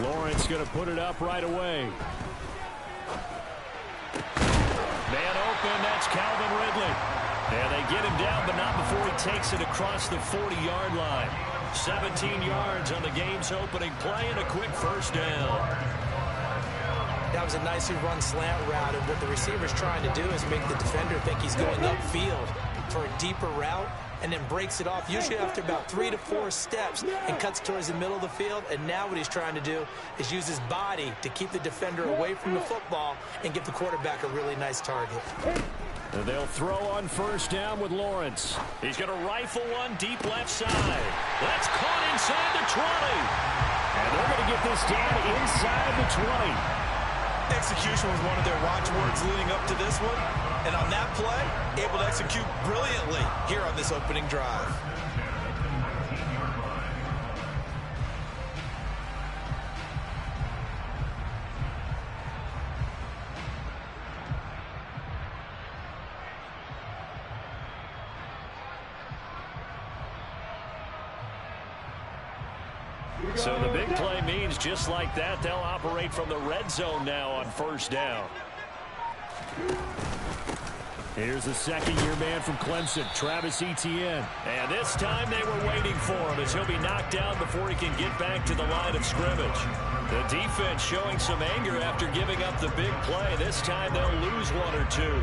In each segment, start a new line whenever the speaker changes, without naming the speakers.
Lawrence going to put it up right away. Man open, that's Calvin Ridley. And they get him down, but not before he takes it across the 40-yard line. 17 yards on the game's opening play and a quick first down.
That was a nicely run slant route, and what the receiver's trying to do is make the defender think he's going upfield for a deeper route, and then breaks it off, usually after about 3 to 4 steps, and cuts towards the middle of the field. And now what he's trying to do is use his body to keep the defender away from the football and give the quarterback a really nice target.
And they'll throw on first down with Lawrence. He's going to rifle one deep left side. That's caught inside the 20. And they're going to get this down inside the 20.
Execution was one of their watchwords leading up to this one. And on that play, able to execute brilliantly here on this opening drive.
So the big play means just like that, they'll operate from the red zone now on first down. Here's the second-year man from Clemson, Travis Etienne. And this time they were waiting for him as he'll be knocked down before he can get back to the line of scrimmage. The defense showing some anger after giving up the big play. This time they'll lose one or two.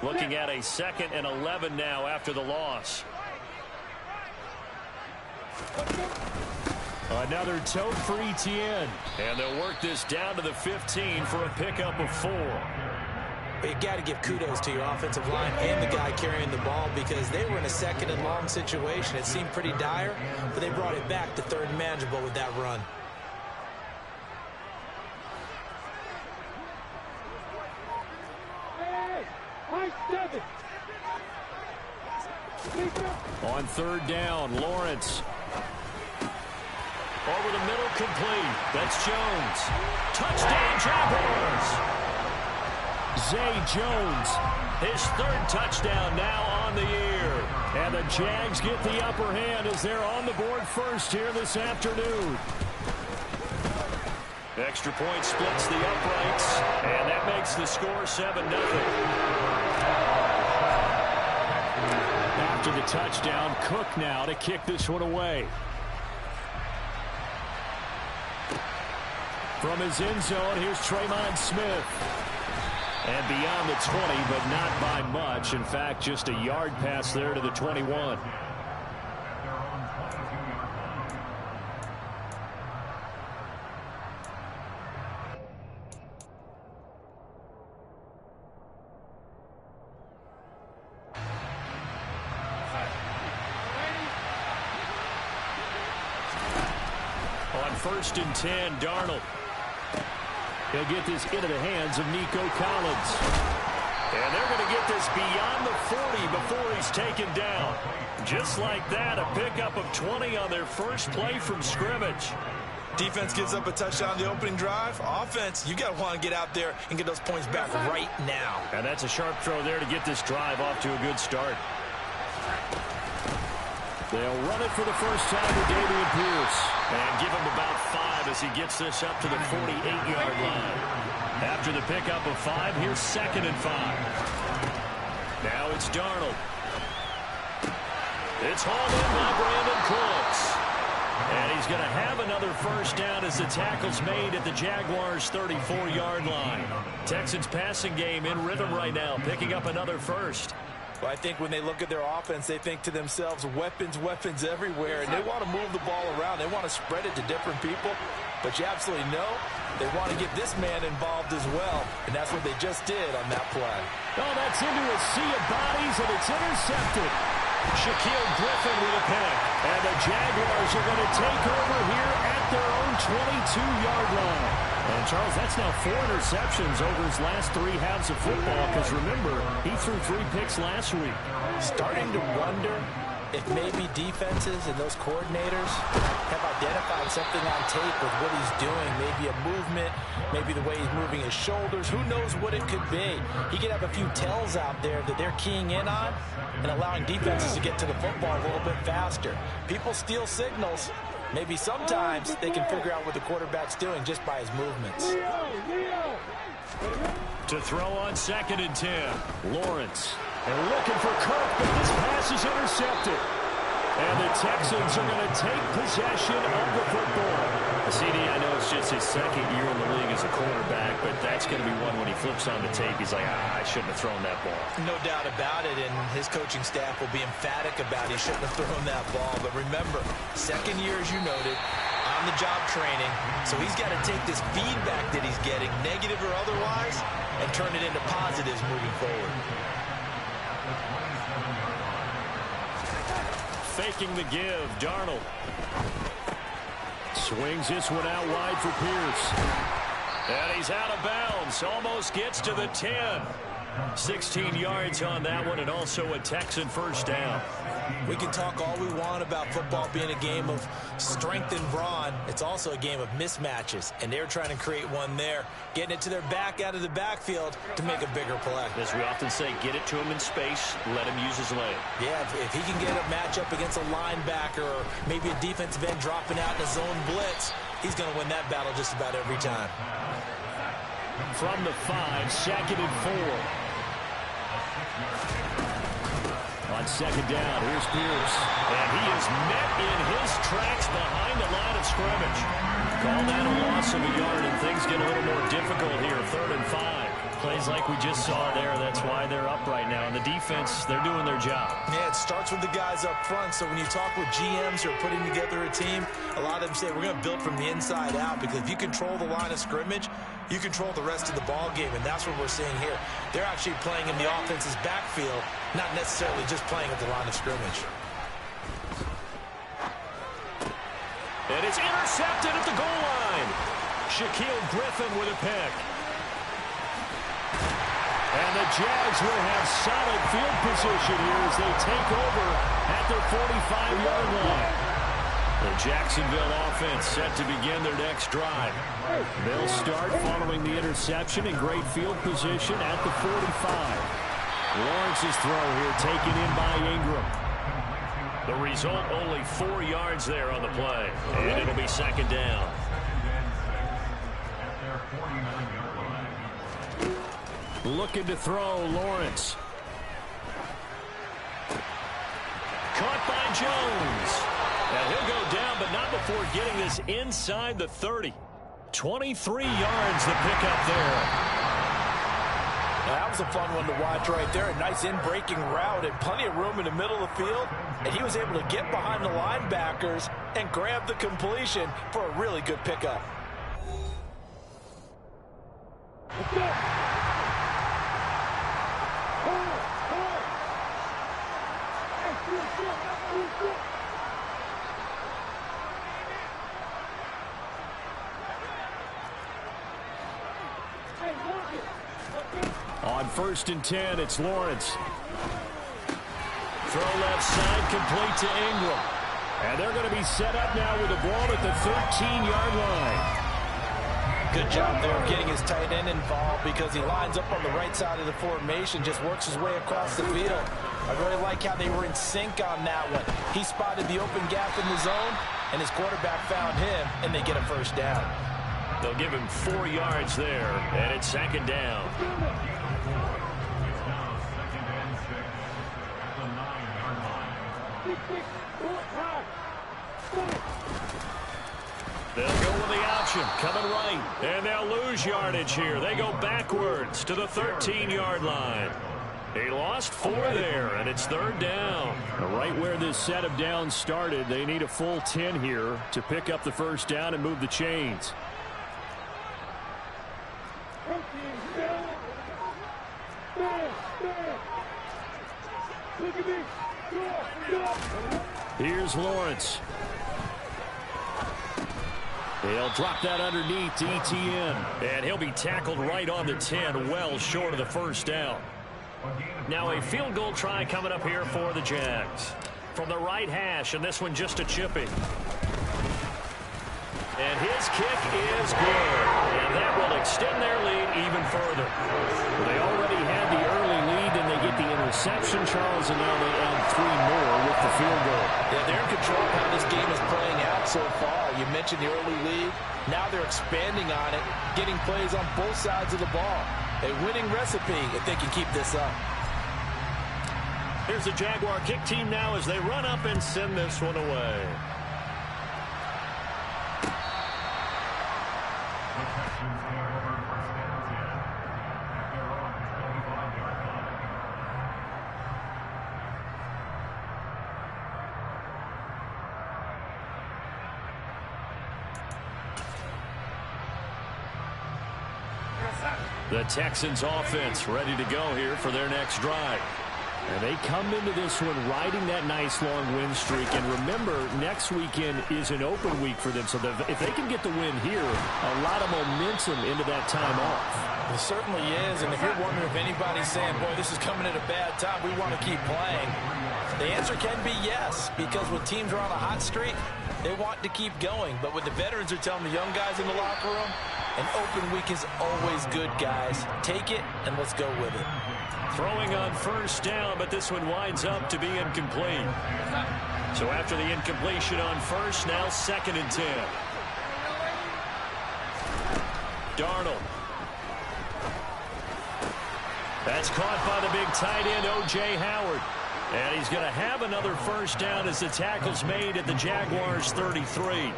Looking at a 2nd and 11 now after the loss. Another tote for Etienne. And they'll work this down to the 15 for a pickup of 4.
But you got to give kudos to your offensive line and the guy carrying the ball, because they were in a 2nd and long situation. It seemed pretty dire, but they brought it back to 3rd and manageable with that run.
On 3rd down, Lawrence. Over the middle, complete. That's Jones. Touchdown, Jaguars. Zay Jones, his 3rd touchdown now on the year. And the Jags get the upper hand as they're on the board first here this afternoon. Extra point splits the uprights, and that makes the score 7-0. After the touchdown, Cook now to kick this one away. From his end zone, here's Tremont Smith. And beyond the 20, but not by much. In fact, just a yard pass there to the 21. On 1st and 10, Darnold. He'll get this into the hands of Nico Collins. And they're going to get this beyond the 40 before he's taken down. Just like that, a pickup of 20 on their first play from scrimmage.
Defense gives up a touchdown on the opening drive. Offense, you got to want to get out there and get those points back right now.
And that's a sharp throw there to get this drive off to a good start. They'll run it for the first time with Dameon Pierce. And give him about 5 as he gets this up to the 48-yard line. After the pickup of 5, here's 2nd and 5. Now it's Darnold. It's hauled in by Brandon Cooks. And he's going to have another first down as the tackle's made at the Jaguars' 34-yard line. Texans passing game in rhythm right now, picking up another first.
Well, I think when they look at their offense, they think to themselves, weapons, weapons everywhere, and they want to move the ball around. They want to spread it to different people, but you absolutely know they want to get this man involved as well, and that's what they just did on that play.
Oh, that's into a sea of bodies, and it's intercepted. Shaquille Griffin with a pick, and the Jaguars are going to take over here at their own 22-yard line. And, Charles, that's now 4 interceptions over his last 3 halves of football, because, remember, he threw 3 picks last week.
Starting to wonder if maybe defenses and those coordinators have identified something on tape with what he's doing, maybe a movement, maybe the way he's moving his shoulders, who knows what it could be. He could have a few tells out there that they're keying in on and allowing defenses to get to the football a little bit faster. People steal signals. Maybe sometimes they can figure out what the quarterback's doing just by his movements.
To throw on 2nd and 10, Lawrence. And looking for Kirk, but this pass is intercepted. And the Texans are going to take possession of the football. CD, I know it's just his 2nd year in the league as a quarterback, but that's going to be one when he flips on the tape. He's like, I shouldn't have thrown that ball.
No doubt about it, and his coaching staff will be emphatic about he shouldn't have thrown that ball. But remember, 2nd year, as you noted, on-the-job training, so he's got to take this feedback that he's getting, negative or otherwise, and turn it into positives moving forward.
Faking the give, Darnold. Swings this one out wide for Pierce. And he's out of bounds. Almost gets to the 10. 16 yards on that one, and also a Texan first down.
We can talk all we want about football being a game of strength and brawn. It's also a game of mismatches, and they're trying to create one there, getting it to their back out of the backfield to make a bigger play.
As we often say, get it to him in space, let him use his leg.
Yeah, if he can get a matchup against a linebacker or maybe a defensive end dropping out in a zone blitz, he's going to win that battle just about every time.
From the 5, 2nd and 4. On 2nd down, here's Pierce. And he is met in his tracks behind the line of scrimmage. Call that a loss of a yard, and things get a little more difficult here. 3rd and 5. Plays like we just saw there. That's why they're up right now. And the defense, they're doing their job.
Yeah, it starts with the guys up front. So when you talk with GMs who are putting together a team, a lot of them say, we're going to build from the inside out, because if you control the line of scrimmage, you control the rest of the ball game, and that's what we're seeing here. They're actually playing in the offense's backfield, not necessarily just playing at the line of scrimmage.
And it's intercepted at the goal line. Shaquille Griffin with a pick. And the Jags will have solid field position here as they take over at their 45-yard line. The Jacksonville offense set to begin their next drive. They'll start following the interception in great field position at the 45. Lawrence's throw here taken in by Ingram. The result, only 4 yards there on the play. And it'll be 2nd down. Looking to throw, Lawrence. Caught by Jones. And he'll go down, but not before getting this inside the 30. 23 yards the pickup there.
Now, that was a fun one to watch right there. A nice in-breaking route and plenty of room in the middle of the field. And he was able to get behind the linebackers and grab the completion for a really good pickup.
On 1st and 10, it's Lawrence. Throw left side, complete to Ingram. And they're going to be set up now with the ball at the 13-yard line.
Good job there of getting his tight end involved, because he lines up on the right side of the formation, just works his way across the field. I really like how they were in sync on that one. He spotted the open gap in the zone, and his quarterback found him, and they get a first down.
They'll give him 4 yards there, and it's 2nd down. They'll go with the option, coming right, and they'll lose yardage here. They go backwards to the 13-yard line. He lost 4 there, and it's 3rd down. Right where this set of downs started, they need a full 10 here to pick up the first down and move the chains. Here's Lawrence. They'll drop that underneath to ETN. And he'll be tackled right on the 10, well short of the first down. Now a field goal try coming up here for the Jags. from the right hash, and this one just a chipping. And his kick is good. And that will extend their lead even further. They already had the early lead, and they get the interception, Charles, and now they add 3 more with the field goal.
Yeah, they're in control of how this game is playing out so far. You mentioned the early lead. Now they're expanding on it, getting plays on both sides of the ball. A winning recipe if they can keep this up.
Here's the Jaguar kick team now as they run up and send this one away. The Texans offense ready to go here for their next drive. And they come into this one riding that nice long win streak. And remember, next weekend is an open week for them. So if they can get the win here, a lot of momentum into that time off.
It certainly is. And if you're wondering if anybody's saying, boy, this is coming at a bad time, we want to keep playing, the answer can be yes. Because when teams are on a hot streak, they want to keep going. But what the veterans are telling the young guys in the locker room, an open week is always good, guys. Take it, and let's go with it.
Throwing on first down, but this one winds up to be incomplete. So after the incompletion on first, now 2nd and 10. Darnold. That's caught by the big tight end, O.J. Howard. And he's going to have another first down as the tackle's made at the Jaguars' 33.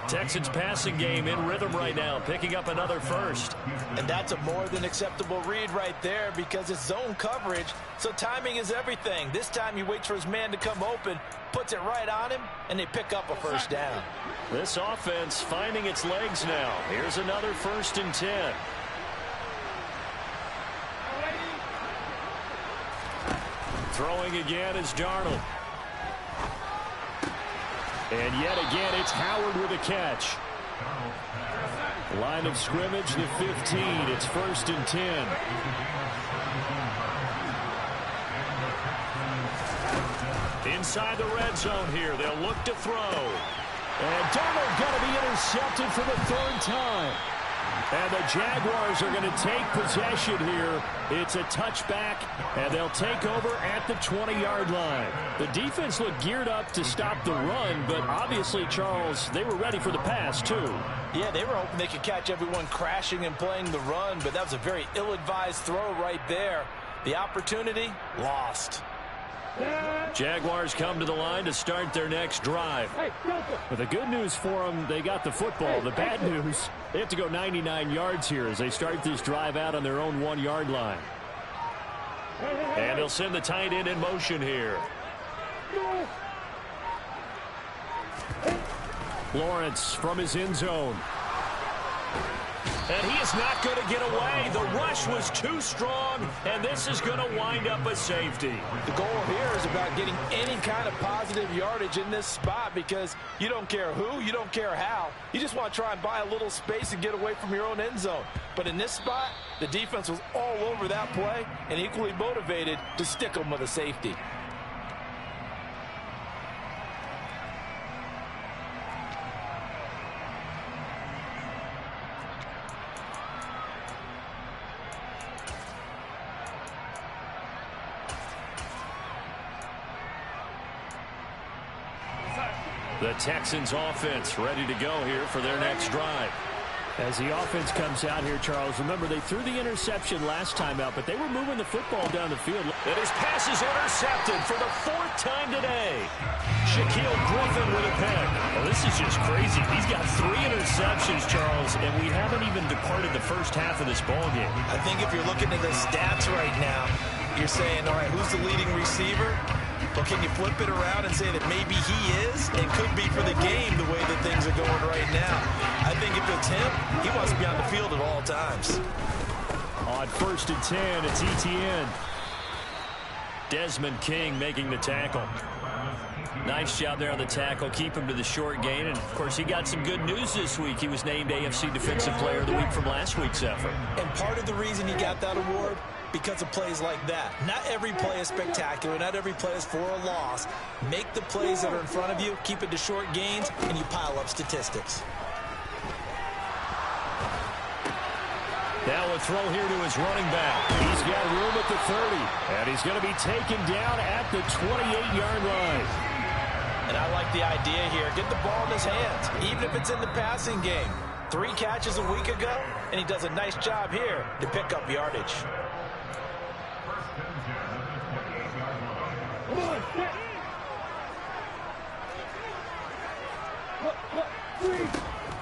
Texans passing game in rhythm right now, picking up another first.
And that's a more than acceptable read right there because it's zone coverage, so timing is everything. This time he waits for his man to come open, puts it right on him, and they pick up a first down.
This offense finding its legs now. Here's another 1st and 10. Throwing again is Darnold. And yet again, it's Howard with a catch. Line of scrimmage, the 15. It's 1st and 10. Inside the red zone here. They'll look to throw. And Darnold going to be intercepted for the 3rd time. And the Jaguars are going to take possession here. It's a touchback, and they'll take over at the 20-yard line. The defense looked geared up to stop the run, but obviously, Charles, they were ready for the pass, too.
Yeah, they were hoping they could catch everyone crashing and playing the run, but that was a very ill-advised throw right there. The opportunity, lost.
Jaguars come to the line to start their next drive. But the good news for them, they got the football. The bad news, they have to go 99 yards here as they start this drive out on their own 1-yard line. And they'll send the tight end in motion here. Lawrence from his end zone. And he is not going to get away. The rush was too strong, and this is going to wind up a safety.
The goal here is about getting any kind of positive yardage in this spot because you don't care who, you don't care how. You just want to try and buy a little space and get away from your own end zone. But in this spot, the defense was all over that play and equally motivated to stick them with a safety.
The Texans offense ready to go here for their next drive. As the offense comes out here, Charles, remember they threw the interception last time out, but they were moving the football down the field. And his pass is intercepted for the 4th time today. Shaquille Griffin with a pick. Well, this is just crazy. He's got 3 interceptions, Charles, and we haven't even departed the first half of this ballgame.
I think if you're looking at the stats right now, you're saying, all right, who's the leading receiver? Well, can you flip it around and say that maybe he is and could be for the game the way that things are going right now? I think if it's him, he wants to be on the field at all times.
On 1st and 10, it's ETN. Desmond King making the tackle. Nice job there on the tackle. Keep him to the short gain. And, of course, he got some good news this week. He was named AFC Defensive Player of the Week from last week's effort.
And part of the reason he got that award because of plays like that. Not every play is spectacular. Not every play is for a loss. Make the plays that are in front of you, keep it to short gains, and you pile up statistics.
Now a throw here to his running back. He's got room at the 30. And he's going to be taken down at the 28-yard line.
And I like the idea here. Get the ball in his hands, even if it's in the passing game. 3 catches a week ago, and he does a nice job here to pick up yardage.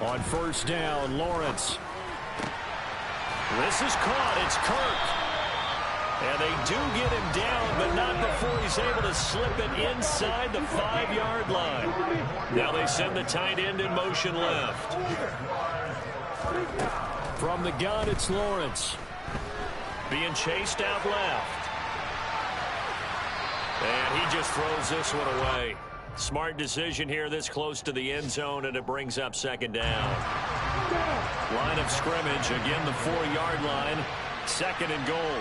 On first down, Lawrence. This is caught. It's Kirk. And they do get him down, but not before he's able to slip it inside the 5-yard line. Now they send the tight end in motion left. From the gun, it's Lawrence. Being chased out left. And he just throws this one away. Smart decision here this close to the end zone, and it brings up second down. Line of scrimmage, again the 4-yard line. Second and goal.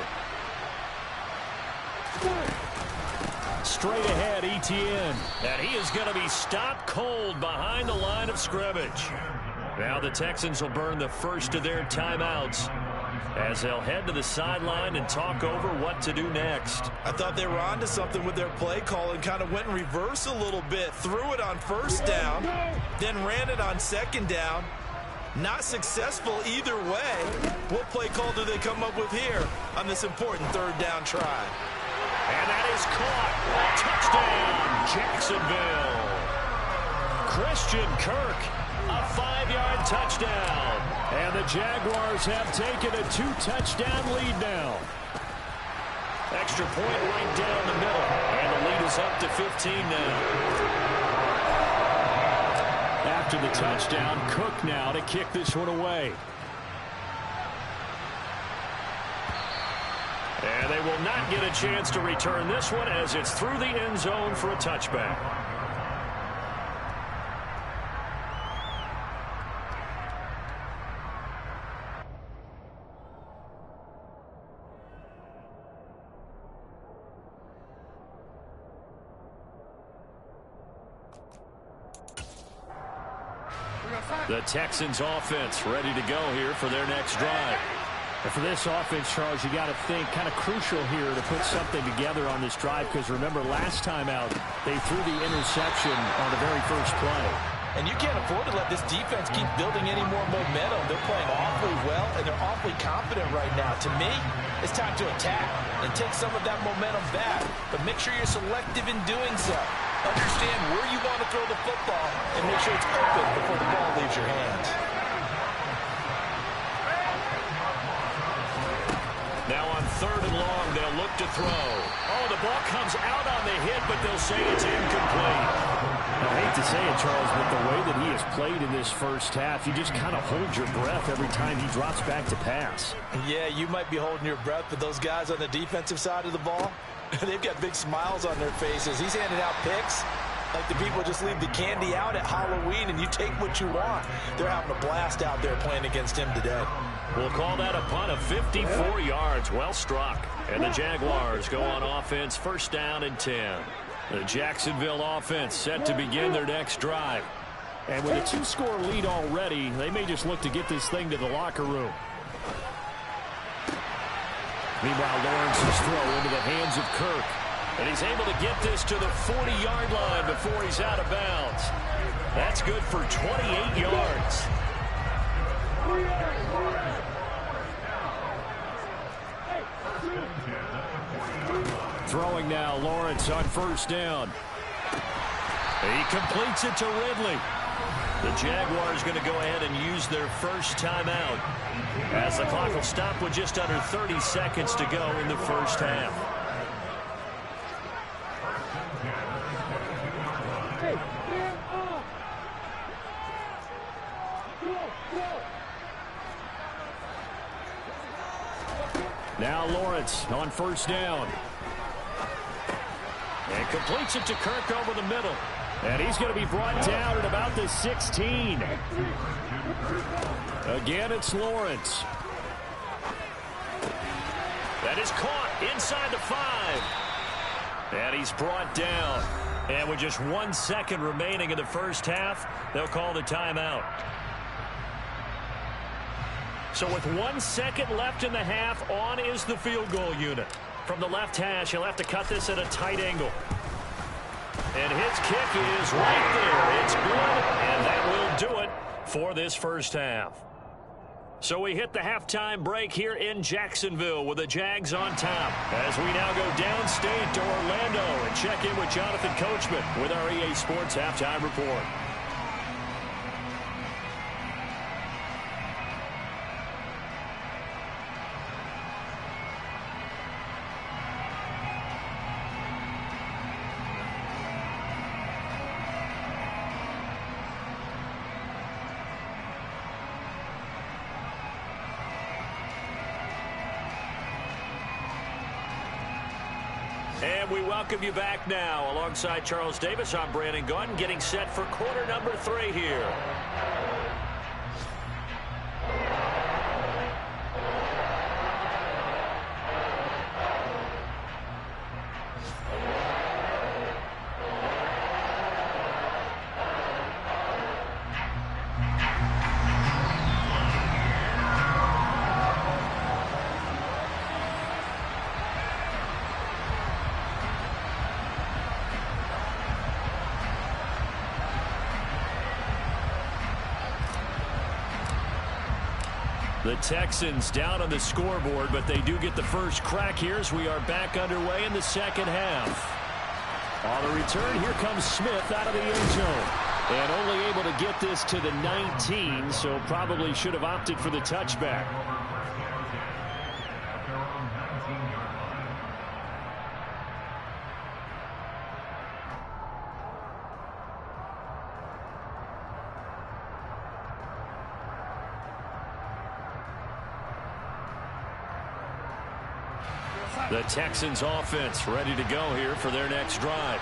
Straight ahead, Etienne. And he is going to be stopped cold behind the line of scrimmage. Now the Texans will burn the first of their timeouts as they'll head to the sideline and talk over what to do next.
I thought they were onto something with their play call and kind of went in reverse a little bit. Threw it on first down, then ran it on second down. Not successful either way. What play call do they come up with here on this important third down try?
And that is caught. Touchdown, Jacksonville. Christian Kirk, a 5-yard touchdown. And the Jaguars have taken a 2-touchdown lead now. Extra point right down the middle. And the lead is up to 15 now. After the touchdown, Cook now to kick this one away. And they will not get a chance to return this one as it's through the end zone for a touchback. The Texans offense ready to go here for their next drive.
And for this offense, Charles, you got to think kind of crucial here to put something together on this drive, because remember last time out they threw the interception on the very first play.
And you can't afford to let this defense keep building any more momentum. They're playing awfully well, and they're awfully confident right now. To me, it's time to attack and take some of that momentum back. But make sure you're selective in doing so. Understand where you want to throw the football and make sure it's open before the ball leaves your hands.
Now on third and long, they'll look to throw. Oh, the ball comes out on the hit, but they'll say it's incomplete.
I hate to say it, Charles, but the way that he has played in this first half, you just kind of hold your breath every time he drops back to pass.
Yeah, you might be holding your breath, but those guys on the defensive side of the ball, they've got big smiles on their faces. He's handing out picks like the people just leave the candy out at Halloween and you take what you want. They're having a blast out there playing against him today.
We'll call that a punt of 54 yards. Well struck. And the Jaguars go on offense, first down and 10. The Jacksonville offense set to begin their next drive.
And with a 2-score lead already, they may just look to get this thing to the locker room.
Meanwhile, Lawrence's throw into the hands of Kirk. And he's able to get this to the 40-yard line before he's out of bounds. That's good for 28 yards. Throwing now, Lawrence on first down. He completes it to Ridley. The Jaguars going to go ahead and use their first timeout as the clock will stop with just under 30 seconds to go in the first half. Now Lawrence on first down. And completes it to Kirk over the middle. And he's going to be brought down at about the 16. Again, it's Lawrence. That is caught inside the 5. And he's brought down. And with just 1 second remaining in the first half, they'll call the timeout. So with 1 second left in the half, on is the field goal unit. From the left hash, he'll have to cut this at a tight angle. And his kick is right there. It's good, and that will do it for this first half. So we hit the halftime break here in Jacksonville with the Jags on top. As we now go downstate to Orlando and check in with Jonathan Coachman with our EA Sports Halftime Report. And we welcome you back now. Alongside Charles Davis, I'm Brandon Gunn, getting set for quarter number 3 here. The Texans down on the scoreboard, but they do get the first crack here as we are back underway in the second half. On the return, here comes Smith out of the end zone. And only able to get this to the 19, so probably should have opted for the touchback. The Texans offense ready to go here for their next drive.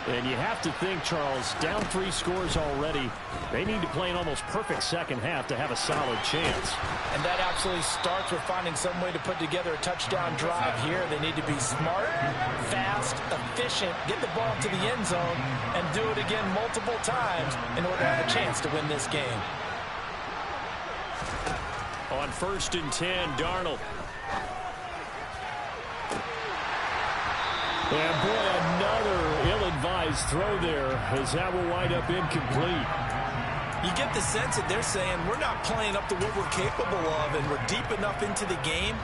And you have to think, Charles, down 3 scores already. They need to play an almost perfect second half to have a solid chance.
And that absolutely starts with finding some way to put together a touchdown drive here. They need to be smart, fast, efficient, get the ball to the end zone, and do it again multiple times in order to have a chance to win this game.
On 1st and 10, Darnold. And boy, another ill-advised throw there as that will wind up incomplete.
You get the sense that they're saying we're not playing up to what we're capable of, and we're deep enough into the game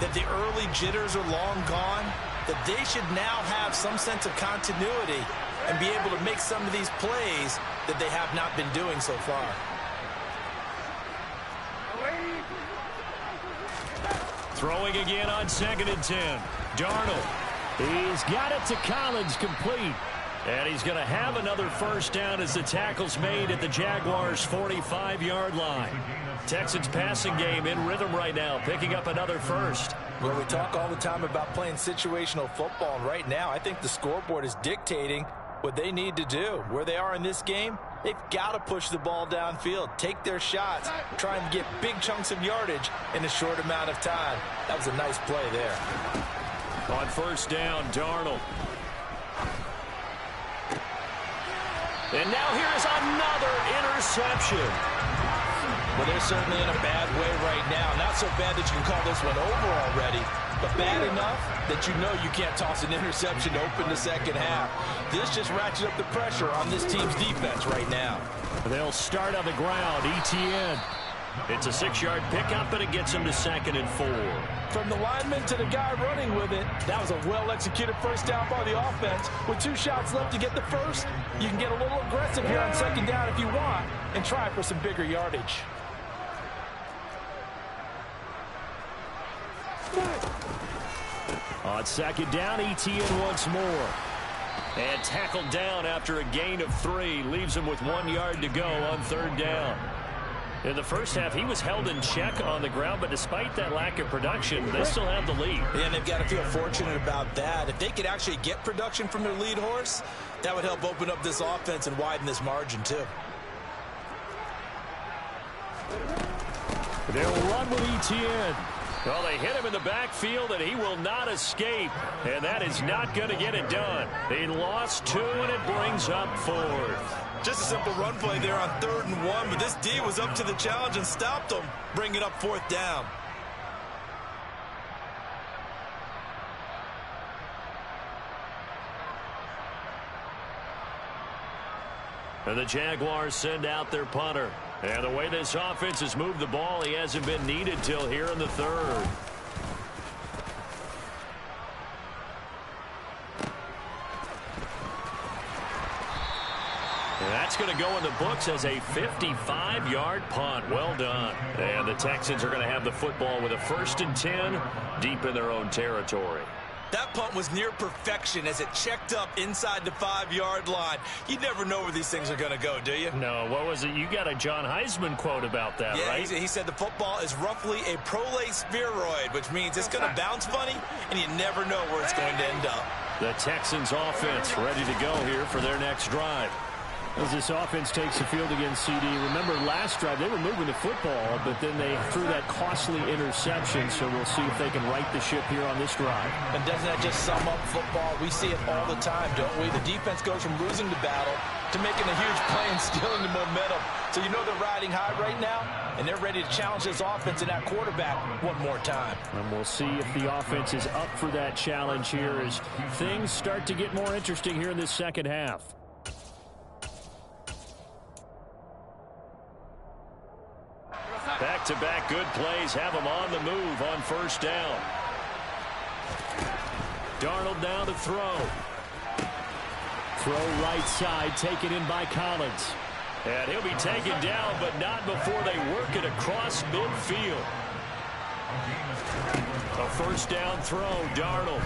that the early jitters are long gone, that they should now have some sense of continuity and be able to make some of these plays that they have not been doing so far.
Throwing again on 2nd and 10. Darnold. He's got it to Collins, complete. And he's going to have another first down as the tackle's made at the Jaguars' 45-yard line. Texans passing game in rhythm right now, picking up another first.
Well, we talk all the time about playing situational football, and right now I think the scoreboard is dictating what they need to do. Where they are in this game, they've got to push the ball downfield, take their shots, try and get big chunks of yardage in a short amount of time. That was a nice play there.
On 1st down, Darnold. And now here is another interception.
Well, they're certainly in a bad way right now. Not so bad that you can call this one over already, but bad enough that you know you can't toss an interception to open the second half. This just ratchets up the pressure on this team's defense right now.
They'll start on the ground. ETN. It's a 6-yard pickup, and it gets him to 2nd and 4.
From the lineman to the guy running with it, that was a well-executed first down by the offense. With 2 shots left to get the first, you can get a little aggressive here on 2nd down if you want and try for some bigger yardage.
On 2nd down, ETN once more. And tackled down after a gain of 3. Leaves him with 1 yard to go on 3rd down. In the first half, he was held in check on the ground, but despite that lack of production, they still have the lead.
Yeah, and they've got to feel fortunate about that. If they could actually get production from their lead horse, that would help open up this offense and widen this margin, too.
They'll run with ETN. Well, they hit him in the backfield, and he will not escape. And that is not going to get it done. They lost 2, and it brings up 4th.
Just a simple run play there on 3rd and 1, but this D was up to the challenge and stopped them, bringing up 4th down.
And the Jaguars send out their punter. And the way this offense has moved the ball, he hasn't been needed till here in the 3rd. And that's going to go in the books as a 55-yard punt. Well done. And the Texans are going to have the football with a 1st and 10 deep in their own territory.
That punt was near perfection as it checked up inside the 5-yard line. You never know where these things are going to go, do you?
No, what was it? You got a John Heisman quote about that,
yeah,
right?
He said the football is roughly a prolate spheroid, which means it's going to bounce funny, and you never know where it's going to end up.
The Texans offense ready to go here for their next drive.
As this offense takes the field against CD, remember last drive they were moving the football, but then they threw that costly interception, so we'll see if they can right the ship here on this drive.
And doesn't that just sum up football? We see it all the time, don't we? The defense goes from losing the battle to making a huge play and stealing the momentum. So you know they're riding high right now, and they're ready to challenge this offense and that quarterback one more time.
And we'll see if the offense is up for that challenge here as things start to get more interesting here in this second half.
Back-to-back good plays have them on the move on 1st down. Darnold now to throw.
Throw right side, taken in by Collins.
And he'll be taken down, but not before they work it across midfield. A 1st down throw, Darnold.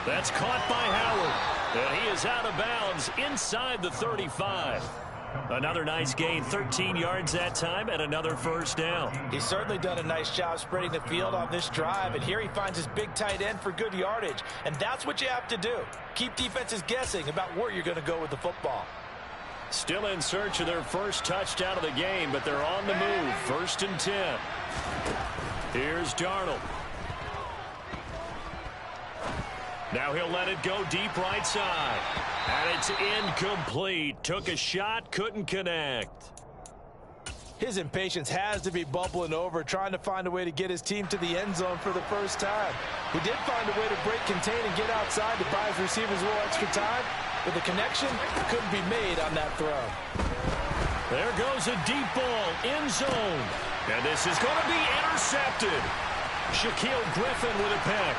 That's caught by Howard. And he is out of bounds inside the 35. Another nice gain, 13 yards that time, and another 1st down.
He's certainly done a nice job spreading the field on this drive, and here he finds his big tight end for good yardage. And that's what you have to do. Keep defenses guessing about where you're going to go with the football.
Still in search of their first touchdown of the game, but they're on the move. 1st and 10. Here's Darnold. Now he'll let it go deep right side. And it's incomplete. Took a shot, couldn't connect.
His impatience has to be bubbling over, trying to find a way to get his team to the end zone for the first time. He did find a way to break contain and get outside to buy his receivers a little extra time, but the connection couldn't be made on that throw.
There goes a deep ball, end zone. And this is going to be intercepted. Shaquille Griffin with a pick.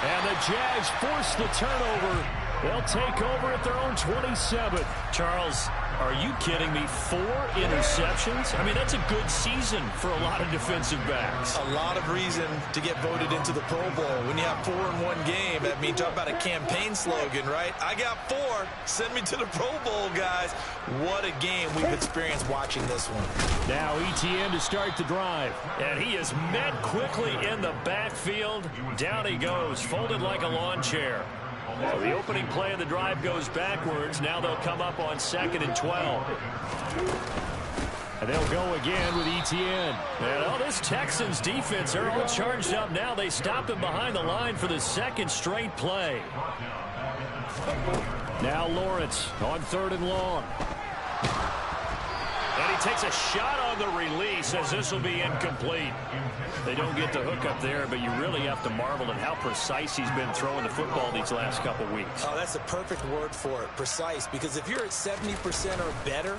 And the Jags force the turnover. They'll take over at their own 27. Charles, are you kidding me? 4 interceptions? I mean, that's a good season for a lot of defensive backs.
A lot of reason to get voted into the Pro Bowl. When you have 4 in one game, I mean, talk about a campaign slogan, right? I got 4. Send me to the Pro Bowl, guys. What a game we've experienced watching this one.
Now ETN to start the drive. And he is met quickly in the backfield. Down he goes, folded like a lawn chair. So the opening play of the drive goes backwards. Now they'll come up on 2nd and 12.
And they'll go again with ETN.
And this Texans defense, they're all charged up now. They stop him behind the line for the 2nd straight play.
Now Lawrence on 3rd and long.
And he takes a shot on the release as this will be incomplete. They don't get the hook up there, but you really have to marvel at how precise he's been throwing the football these last couple weeks.
Oh, that's the perfect word for it, precise. Because if you're at 70% or better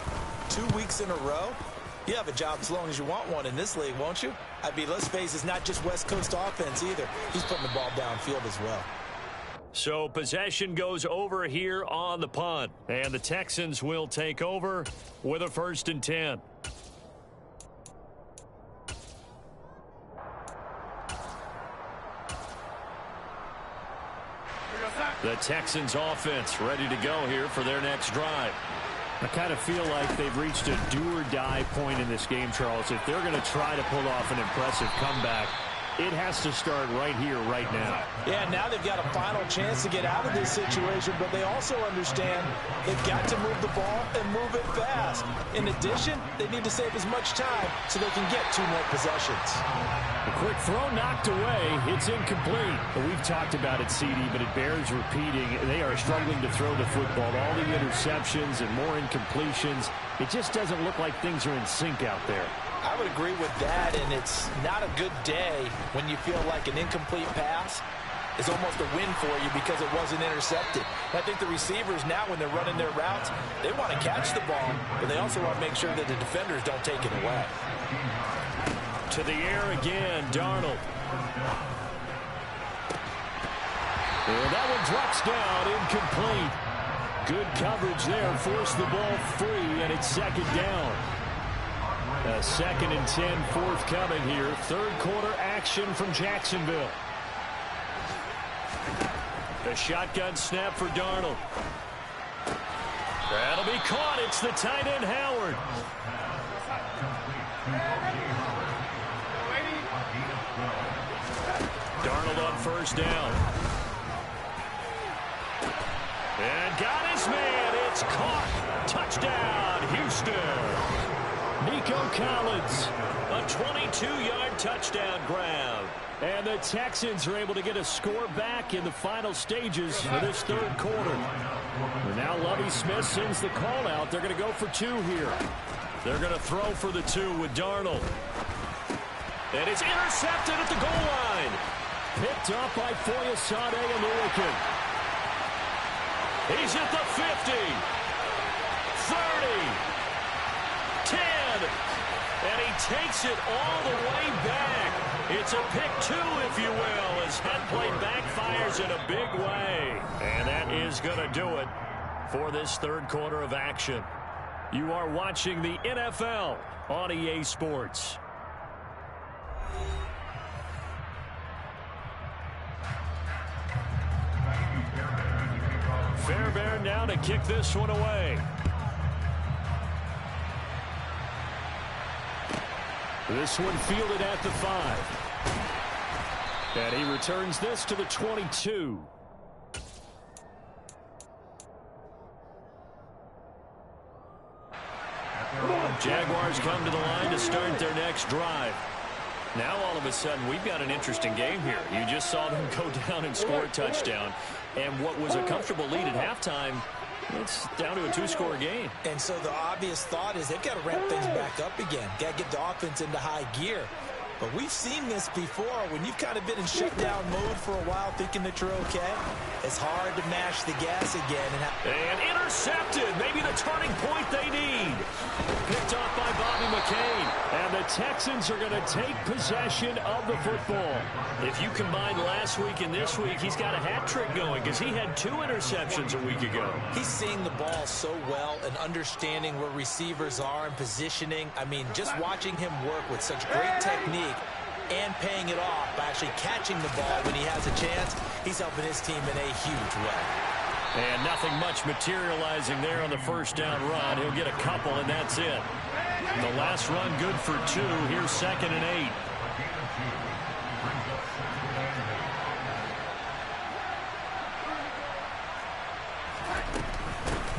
2 weeks in a row, you have a job as long as you want one in this league, won't you? I mean, let's face it, it's not just West Coast offense either. He's putting the ball downfield as well.
So possession goes over here on the punt. And the Texans will take over with a 1st and 10. The Texans offense ready to go here for their next drive.
I kind of feel like they've reached a do-or-die point in this game, Charles. If they're going to try to pull off an impressive comeback, It has to start right here, right now.
Yeah, now they've got a final chance to get out of this situation, but they also understand they've got to move the ball and move it fast. In addition, they need to save as much time so they can get 2 more possessions.
A quick throw knocked away. It's incomplete. We've talked about it, CD, but it bears repeating. They are struggling to throw the football. All the interceptions and more incompletions. It just doesn't look like things are in sync out there.
I would agree with that, and it's not a good day when you feel like an incomplete pass is almost a win for you because it wasn't intercepted. And I think the receivers now, when they're running their routes, they want to catch the ball, but they also want to make sure that the defenders don't take it away.
To the air again, Darnold. And that one drops down, incomplete. Good coverage there, forced the ball free, and it's second down. A 2nd and 10 forthcoming here. 3rd quarter action from Jacksonville. A shotgun snap for Darnold. That'll be caught. It's the tight end, Howard. Darnold on 1st down. And got his man. It's caught. Touchdown, Houston. Nico Collins, a 22-yard touchdown grab. And the Texans are able to get a score back in the final stages for this 3rd quarter. And now Lovie Smith sends the call out. They're going to go for 2 here. They're going to throw for the 2 with Darnold. And it's intercepted at the goal line. Picked up by Foyesade and Lurikin. He's at the 50. 30. 10. And he takes it all the way back. It's a pick 2, if you will, as head play backfires in a big way. And that is going to do it for this 3rd quarter of action. You are watching the NFL on EA Sports. Fairbairn now to kick this one away. This one fielded at the 5. And he returns this to the 22. Jaguars come to the line to start their next drive. Now all of a sudden we've got an interesting game here. You just saw them go down and score a touchdown. And what was a comfortable lead at halftime, it's down to a 2-score game.
And so the obvious thought is they've got to ramp things back up again. Got to get the offense into high gear. But we've seen this before. When you've kind of been in shutdown mode for a while thinking that you're okay, it's hard to mash the gas again.
And intercepted. Maybe the turning point they need. Picked off by Bobby McCain. And the Texans are going to take possession of the football. If you combine last week and this week, he's got a hat trick going because he had 2 interceptions a week ago.
He's seeing the ball so well and understanding where receivers are and positioning. I mean, just watching him work with such great technique and paying it off by actually catching the ball when he has a chance, he's helping his team in a huge way.
And nothing much materializing there on the 1st down run. He'll get a couple, and that's it. The last run good for 2. Here's 2nd and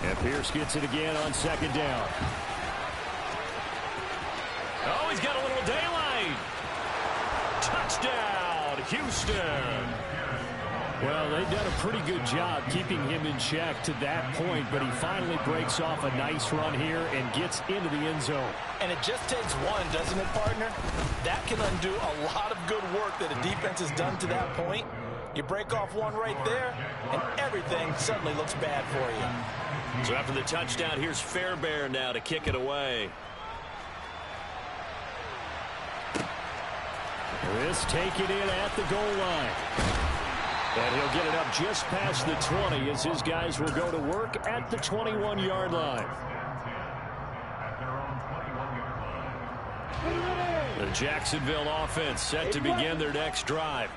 8. And Pierce gets it again on 2nd down. Oh, he's got a little daylight. Touchdown, Houston. Well, they've done a pretty good job keeping him in check to that point, but he finally breaks off a nice run here and gets into the end zone.
And it just takes one, doesn't it, partner? That can undo a lot of good work that a defense has done to that point. You break off one right there, and everything suddenly looks bad for you.
So after the touchdown, here's Fairbairn now to kick it away. This taken in at the goal line. And he'll get it up just past the 20 as his guys will go to work at the 21-yard line. The Jacksonville offense set to begin their next drive.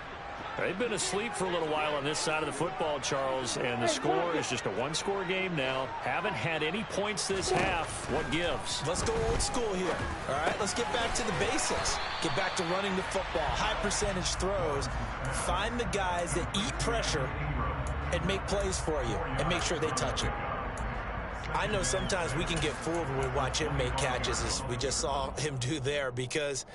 They've been asleep for a little while on this side of the football, Charles, and the score is just a one-score game now. Haven't had any points this half. What gives?
Let's go old school here. All right, let's get back to the basics. Get back to running the football, high percentage throws. Find the guys that eat pressure and make plays for you and make sure they touch it. I know sometimes we can get fooled when we watch him make catches, as we just saw him do there, because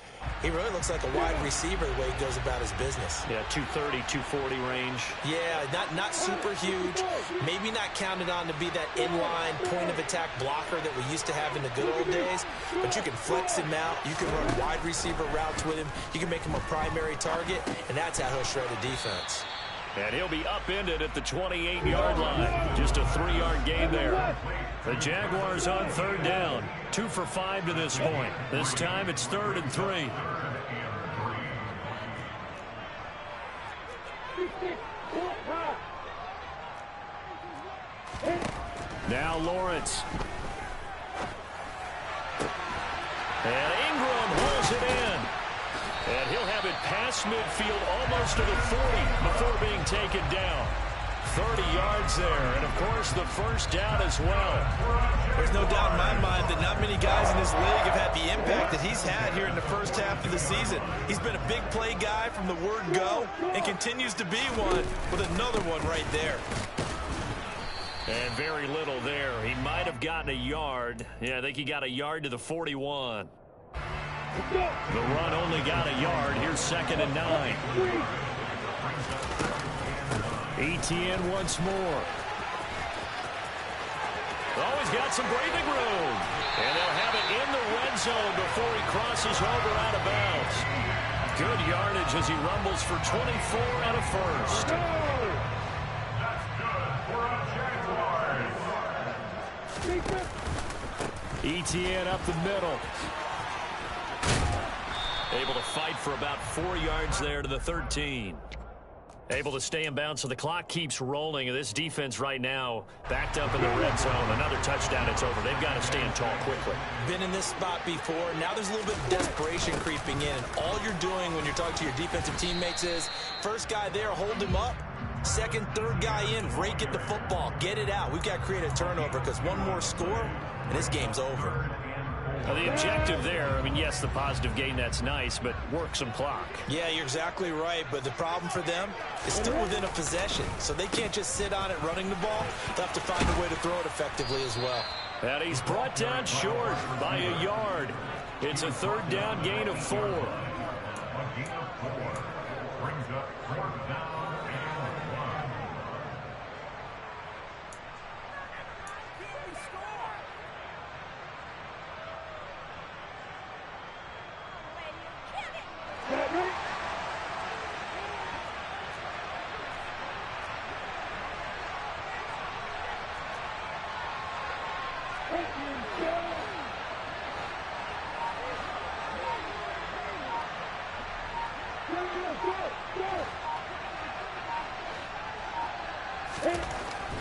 he really looks like a wide receiver the way he goes about his business.
Yeah, 230, 240 range.
Yeah, not super huge. Maybe not counted on to be that inline point-of-attack blocker that we used to have in the good old days, but you can flex him out. You can run wide receiver routes with him. You can make him a primary target, and that's how he'll shred a defense.
And he'll be upended at the 28-yard line. Just a 3-yard gain there. The Jaguars on third down. 2 for 5 to this point. This time it's 3rd and 3. Now Lawrence. And Ingram holds it in. And he'll have it past midfield almost to the 40 before being taken down. 30 yards there, and of course the first down as well.
There's no doubt in my mind that not many guys in this league have had the impact that he's had here in the first half of the season. He's been a big play guy from the word go and continues to be one with another one right there.
And very little there. He might have gotten a yard. Yeah, I think he got a yard to the 41. The run only got a yard. Here's 2nd and 9. ETN once more. Oh, he's got some breathing room. And they'll have it in the red zone before he crosses over out of bounds. Good yardage as he rumbles for 24 and a first. ETN up the middle. Able to fight for about 4 yards there to the 13. Able to stay in bounds, so the clock keeps rolling. And this defense right now backed up in the red zone. Another touchdown, it's over. They've got to stand tall quickly.
Been in this spot before. Now there's a little bit of desperation creeping in. And all you're doing when you're talking to your defensive teammates is, first guy there, hold him up. Second, third guy in, rake at the football. Get it out. We've got to create a turnover because one more score, and this game's over.
Now the objective there, I mean, yes, the positive gain, that's nice, but work some clock.
Yeah, you're exactly right, but the problem for them is still within a possession, so they can't just sit on it running the ball. They'll have to find a way to throw it effectively as well.
And he's brought down short by a yard. It's a 3rd down gain of 4.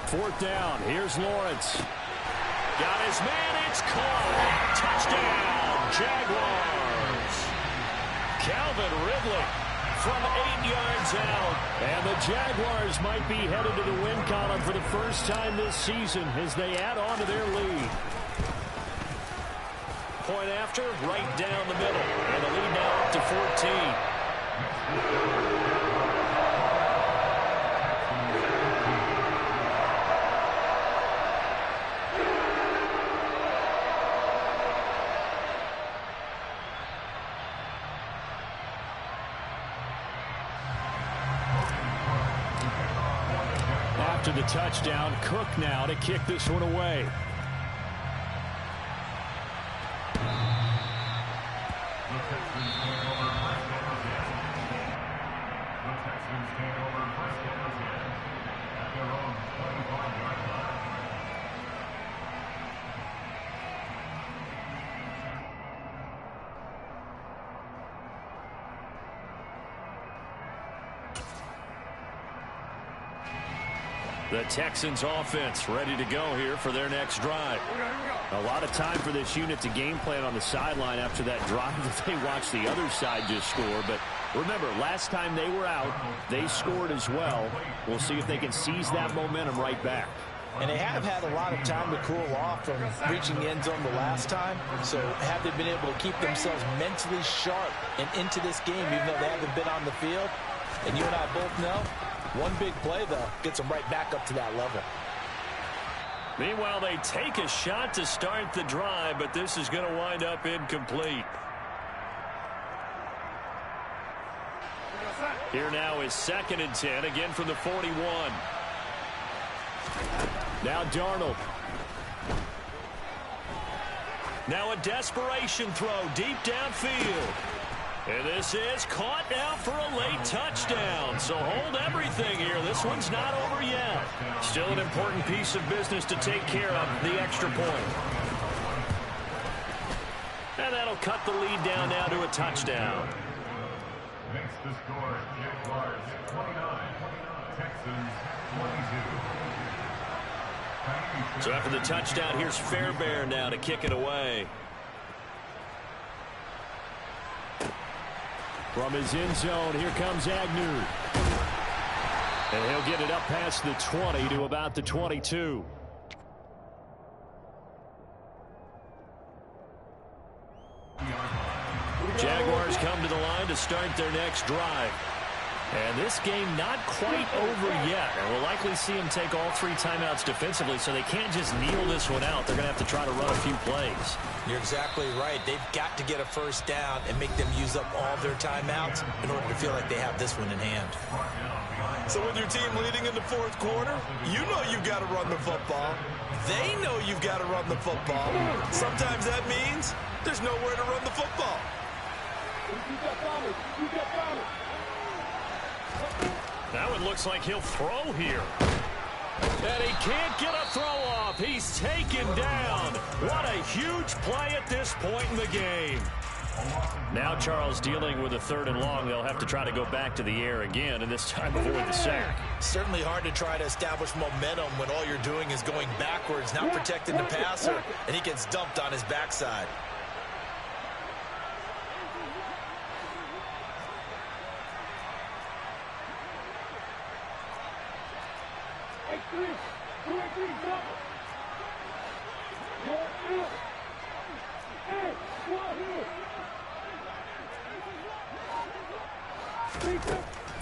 Fourth down. Here's Lawrence. Got his man. It's caught. Touchdown, Jaguars. Calvin Ridley from 8 yards out. And the Jaguars might be headed to the win column for the first time this season as they add on to their lead. Point after, right down the middle. And the lead now up to 14. After the touchdown, Cook now to kick this one away. The Texans offense ready to go here for their next drive. A lot of time for this unit to game plan on the sideline after that drive that they watched the other side just score, but
Remember, last time they were out, they scored as well. We'll see if they can seize that momentum right back.
And they have had a lot of time to cool off from reaching the end zone the last time. So have they been able to keep themselves mentally sharp and into this game, even though they haven't been on the field? And you and I both know, one big play, though, gets them right back up to that level.
Meanwhile, they take a shot to start the drive, but this is going to wind up incomplete. Here now is 2nd and 10, again from the 41. Now Darnold. Now a desperation throw deep downfield. And this is caught now for a late touchdown. So hold everything here. This one's not over yet. Still an important piece of business to take care of, the extra point. And that'll cut the lead down now to a touchdown.
Makes the score Jaguars 29, Texans 22.
So after the touchdown, here's Fairbairn now to kick it away.
From his end zone, here comes Agnew. And he'll get it up past the 20 to about the 22.
Jaguars come to the line to start their next drive. And this game not quite over yet. And we'll likely see them take all 3 timeouts defensively, so they can't just kneel this one out. They're going to have to try to run a few plays.
You're exactly right. They've got to get a first down and make them use up all their timeouts in order to feel like they have this one in hand.
So with your team leading in the 4th quarter, you know you've got to run the football. They know you've got to run the football. Sometimes that means there's nowhere to run the football.
Now it looks like he'll throw here. And he can't get a throw off. He's taken down. What a huge play at this point in the game. Now Charles dealing with a 3rd and long. They'll have to try to go back to the air again, and this time avoid the sack.
Certainly hard to try to establish momentum when all you're doing is going backwards, not protecting the passer, and he gets dumped on his backside.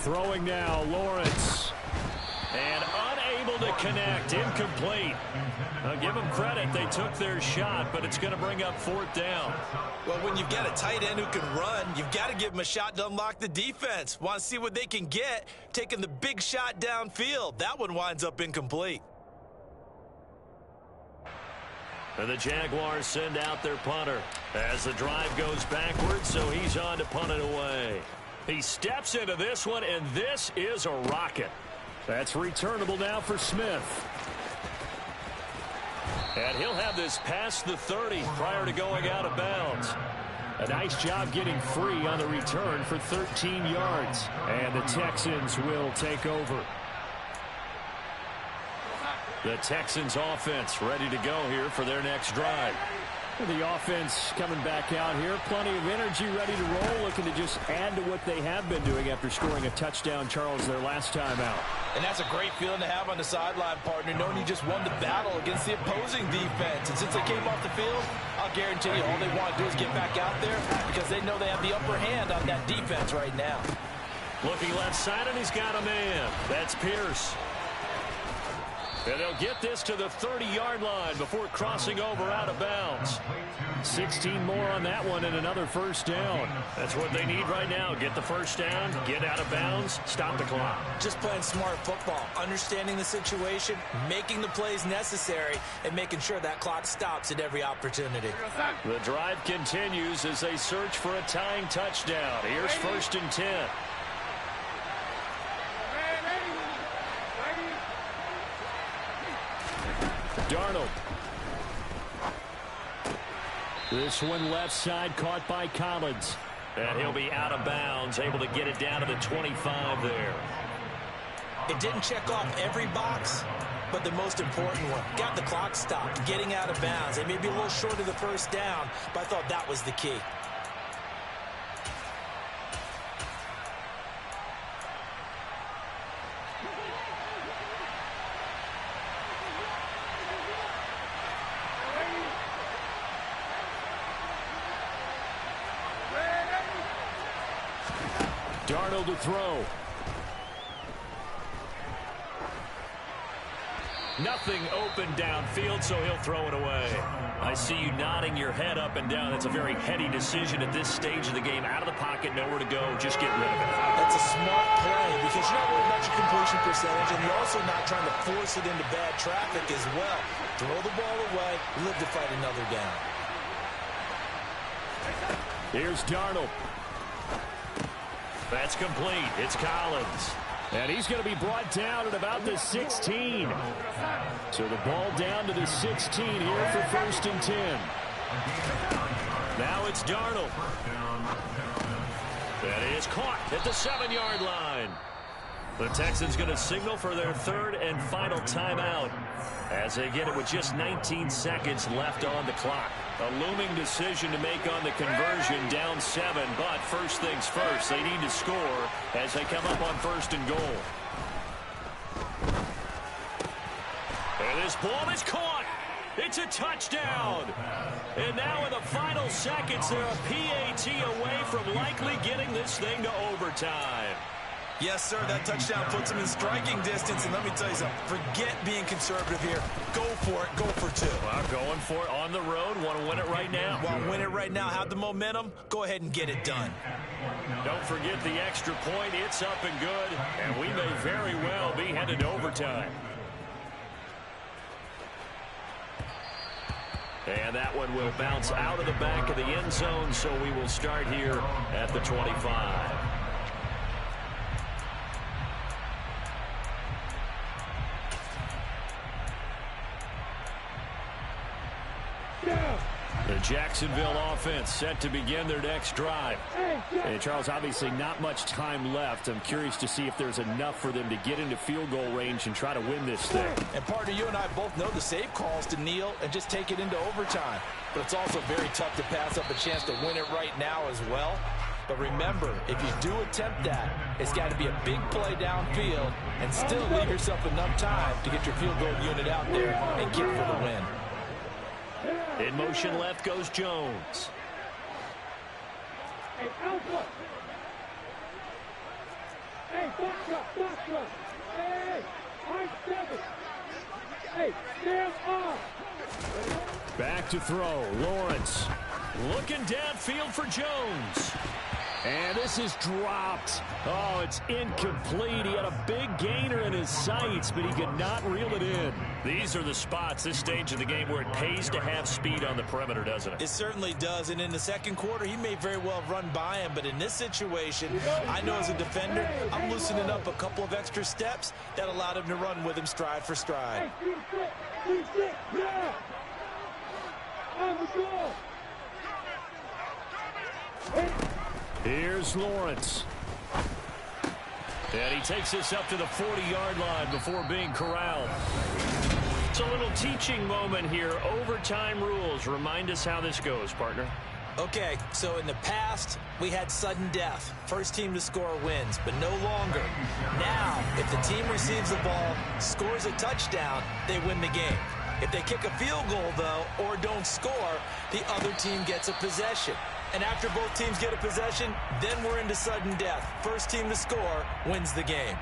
Throwing now, Lawrence.
And unable to connect, incomplete. Now give them credit, they took their shot, but it's going to bring up 4th down.
Well, when you've got a tight end who can run, you've got to give him a shot to unlock the defense. Want to see what they can get, taking the big shot downfield. That one winds up incomplete.
And the Jaguars send out their punter as the drive goes backwards, so he's on to punt it away. He steps into this one, and this is a rocket.
That's returnable now for Smith.
And he'll have this past the 30 prior to going out of bounds.
A nice job getting free on the return for 13 yards. And the Texans will take over.
The Texans offense ready to go here for their next drive.
The offense coming back out here. Plenty of energy, ready to roll, looking to just add to what they have been doing after scoring a touchdown, Charles, their last time out.
And that's a great feeling to have on the sideline, partner, knowing you just won the battle against the opposing defense. And since they came off the field, I'll guarantee you all they want to do is get back out there because they know they have the upper hand on that defense right now.
Looking left side, and he's got a man. That's Pierce. And they'll get this to the 30-yard line before crossing over out of bounds.
16 more on that one and another first down.
That's what they need right now. Get the first down, get out of bounds, stop the clock.
Just playing smart football, understanding the situation, making the plays necessary, and making sure that clock stops at every opportunity.
The drive continues as they search for a tying touchdown. Here's 1st and 10.
Darnold. This one left side caught by Collins.
And he'll be out of bounds, able to get it down to the 25 there.
It didn't check off every box, but the most important one. Got the clock stopped, getting out of bounds. They may be a little short of the first down, but I thought that was the key.
Darnold to throw.
Nothing open downfield, so he'll throw it away. I see you nodding your head up and down. That's a very heady decision at this stage of the game. Out of the pocket, nowhere to go. Just get rid of it.
That's a smart play because you're not worried about your completion percentage, and you're also not trying to force it into bad traffic as well. Throw the ball away, live to fight another down.
Here's Darnold.
That's complete. It's Collins.
And he's going to be brought down at about the 16. So the ball down to the 16 here for 1st and 10.
Now it's Darnold. That is caught at the 7-yard line. The Texans going to signal for their 3rd and final timeout as they get it with just 19 seconds left on the clock. A looming decision to make on the conversion, down 7, but first things first, they need to score as they come up on 1st and goal. And this ball is caught. It's a touchdown. And now in the final seconds, they're a PAT away from likely getting this thing to overtime.
Yes, sir, that touchdown puts him in striking distance, and let me tell you something, forget being conservative here. Go for it, go for 2.
Well, going for it on the road, want to win it right now.
Want to win it right now, have the momentum, go ahead and get it done.
Don't forget the extra point, it's up and good, and we may very well be headed to overtime. And that one will bounce out of the back of the end zone, so we will start here at the 25. The Jacksonville offense set to begin their next drive.
And Charles, obviously not much time left. I'm curious to see if there's enough for them to get into field goal range and try to win this thing.
And partner, you and I both know the save calls to kneel and just take it into overtime. But it's also very tough to pass up a chance to win it right now as well. But remember, if you do attempt that, it's got to be a big play downfield and still leave yourself enough time to get your field goal unit out there and get for the win.
In motion left goes Jones.
Hey, Alpha! Hey, box up! Hey, I'm 7! Hey, stand off!
Back to throw, Lawrence.
Looking downfield for Jones.
And this is dropped. Oh, it's incomplete. He had a big gainer in his sights, but he could not reel it in.
These are the spots, this stage of the game, where it pays to have speed on the perimeter, doesn't it?
It certainly does, and in the second quarter, he may very well run by him, but in this situation, I know as a defender, I'm loosening up a couple of extra steps that allowed him to run with him stride for stride.
Yeah! On the goal!
Here's Lawrence.
And he takes this up to the 40-yard line before being corralled. It's a little teaching moment here. Overtime rules. Remind us how this goes, partner.
Okay, so in the past, we had sudden death. First team to score wins, but no longer. Now, if the team receives the ball, scores a touchdown, they win the game. If they kick a field goal, though, or don't score, the other team gets a possession. And after both teams get a possession, then we're into sudden death. First team to score wins the game.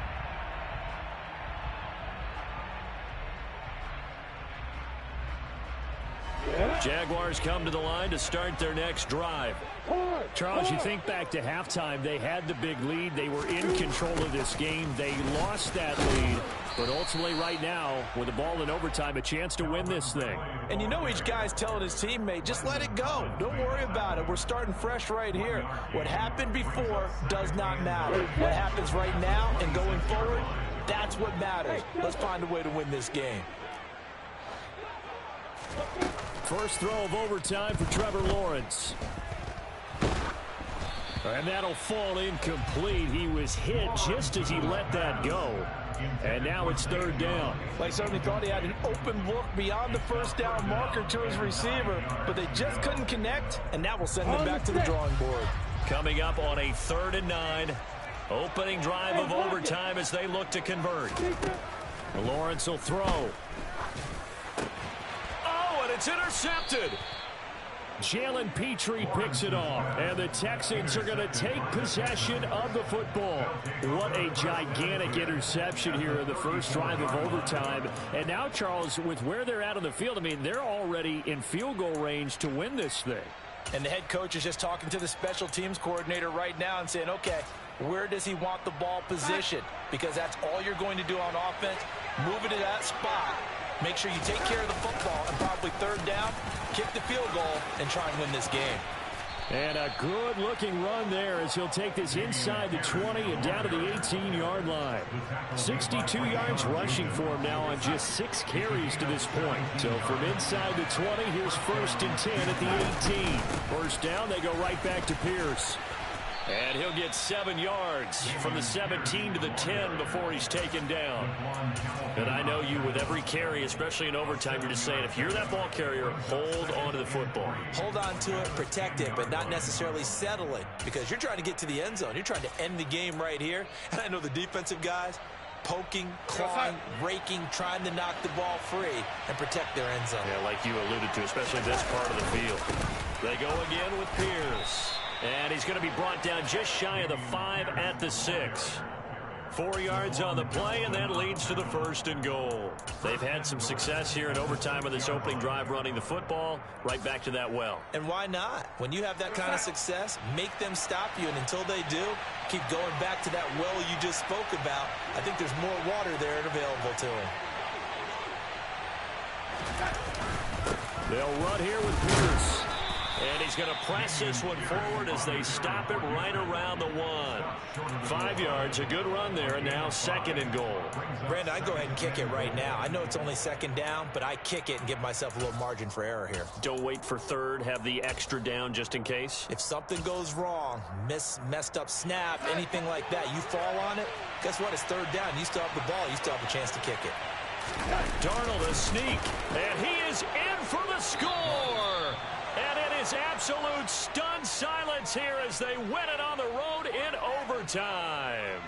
Jaguars come to the line to start their next drive.
Charles, you think back to halftime, they had the big lead. They were in control of this game. They lost that lead. But ultimately right now, with the ball in overtime, a chance to win this thing.
And you know each guy's telling his teammate, just let it go. Don't worry about it. We're starting fresh right here. What happened before does not matter. What happens right now and going forward, that's what matters. Let's find a way to win this game.
First throw of overtime for Trevor Lawrence. And that'll fall incomplete. He was hit just as he let that go. And now it's third down.
They certainly thought he had an open look beyond the first down marker to his receiver, but they just couldn't connect, and that will send them back to the drawing board.
Coming up on a 3rd and 9. Opening drive of overtime as they look to convert.
Lawrence will throw.
Oh, and it's intercepted.
Jalen Petrie picks it off, and the Texans are going to take possession of the football. What a gigantic interception here in the first drive of overtime. And now, Charles, with where they're at on the field, I mean, they're already in field goal range to win this thing.
And the head coach is just talking to the special teams coordinator right now and saying, okay, where does he want the ball positioned? Because that's all you're going to do on offense. Move it to that spot. Make sure you take care of the football and probably third down, kick the field goal, and try and win this game.
And a good-looking run there as he'll take this inside the 20 and down to the 18-yard line. 62 yards rushing for him now on just 6 carries to this point. So from inside the 20, here's 1st and 10 at the 18. First down, they go right back to Pierce. And he'll get 7 yards from the 17 to the 10 before he's taken down. And I know you, with every carry, especially in overtime, you're just saying, if you're that ball carrier, hold on to the football.
Hold on to it, protect it, but not necessarily settle it, because you're trying to get to the end zone. You're trying to end the game right here. And I know the defensive guys poking, clawing, raking, trying to knock the ball free and protect their end zone.
Yeah, like you alluded to, especially this part of the field. They go again with Pierce. And he's going to be brought down just shy of the 5 at the 6. 4 yards on the play, and that leads to the 1st and goal. They've had some success here in overtime of this opening drive running the football right back to that well.
And why not? When you have that kind of success, make them stop you, and until they do, keep going back to that well you just spoke about. I think there's more water there and available to him.
They'll run here with Pierce. And he's going to press this one forward as they stop it right around the 1. 5 yards, a good run there, and now 2nd and goal.
Brandon, I'd go ahead and kick it right now. I know it's only 2nd down, but I kick it and give myself a little margin for error here.
Don't wait for 3rd, have the extra down just in case.
If something goes wrong, messed up snap, anything like that, you fall on it, guess what? It's 3rd down. You still have the ball. You still have a chance to kick it.
Darnold a sneak, and he is in for the score. And it is absolute stunned silence here as they win it on the road in overtime.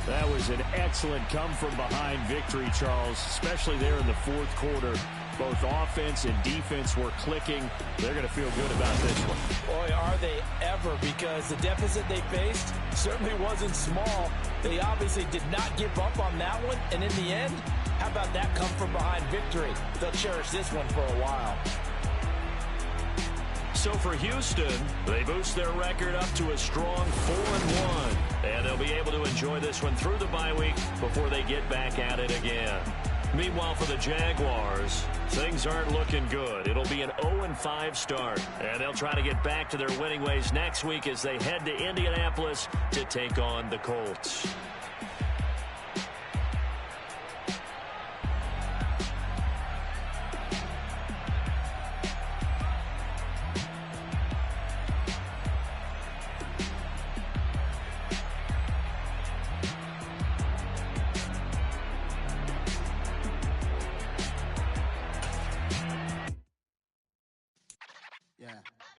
That was an excellent come-from-behind victory, Charles, especially there in the 4th quarter. Both offense and defense were clicking. They're going to feel good about this one.
Boy, are they ever, because the deficit they faced certainly wasn't small. They obviously did not give up on that one, and in the end, how about that come-from-behind victory? They'll cherish this one for a while.
So for Houston, they boost their record up to a strong 4-1. And they'll be able to enjoy this one through the bye week before they get back at it again. Meanwhile, for the Jaguars, things aren't looking good. It'll be an 0-5 start. And they'll try to get back to their winning ways next week as they head to Indianapolis to take on the Colts.